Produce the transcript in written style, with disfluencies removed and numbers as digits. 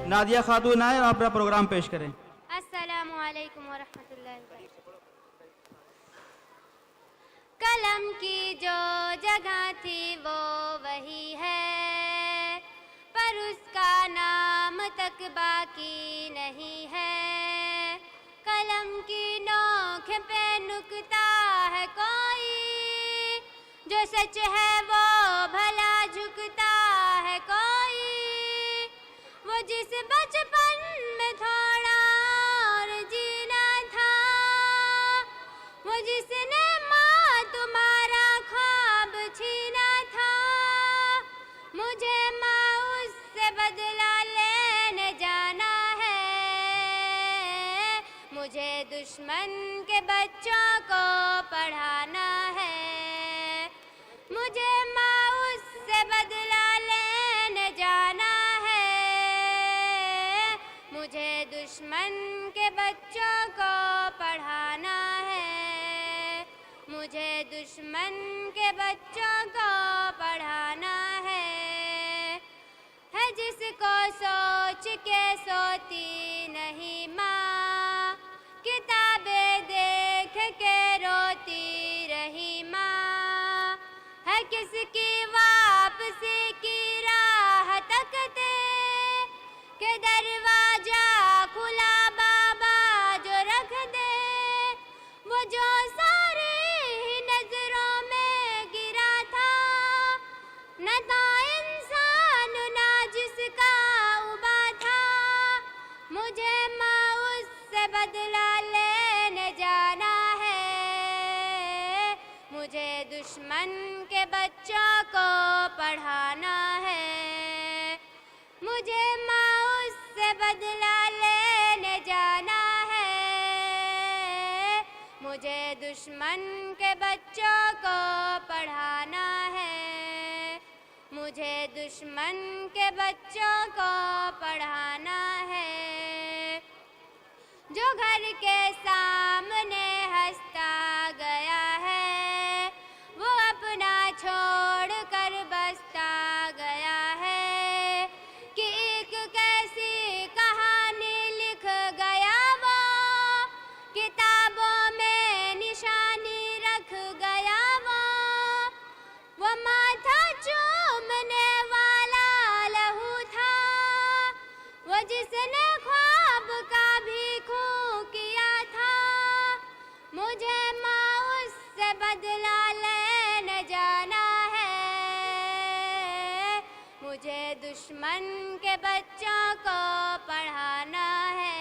नादिया खातून आए और अपना प्रोग्राम पेश करें। अस्सलामु अलैकुम वरहमतुल्लाहि वबरकातुहू। कलम की जो जगह थी वो वही है, पर उसका नाम तक बाकी नहीं है। कलम की नोक पे नुकता है कोई, जो सच है वो भला झुकता है कोई। वो जिस बचपन में थोड़ा और जीना था, वो जिसने माँ तुम्हारा ख्वाब छीना था, मुझे माँ उससे बदला लेने जाना है। मुझे दुश्मन के बच्चों को पढ़ाना है। मुझे माँ उससे बदला लेने जाना है। मुझे दुश्मन के बच्चों को पढ़ाना है। मुझे दुश्मन के बच्चों को पढ़ाना है जिसको सोच के सोती नहीं माँ, किताबें देख के रोती रही माँ। है किसकी वापसी की राह तकते, के दरवाजा खुला बाबा जो रख दे। वो जो सारी ही नजरों में गिरा था, न था इंसान ना जिसका उबा था। मुझे माँ उससे बदला लेने जाना है। मुझे दुश्मन के बच्चों को पढ़ाना है। मुझे माँ उससे बदला लेने जाना है। मुझे दुश्मन के बच्चों को पढ़ाना है। मुझे दुश्मन के बच्चों को पढ़ाना है। जो घर के सामने हंसता गया है, वो अपना छोड़ कर बसता गया है। कि एक कैसी कहानी लिख गया वो, किताबों में निशानी रख गया वो माथा चूमने वाला लहू था, वो जिसने ख्वाब का भी खून किया था। मुझे माँ उससे बदला लेने जाना है। मुझे दुश्मन के बच्चों को पढ़ाना है।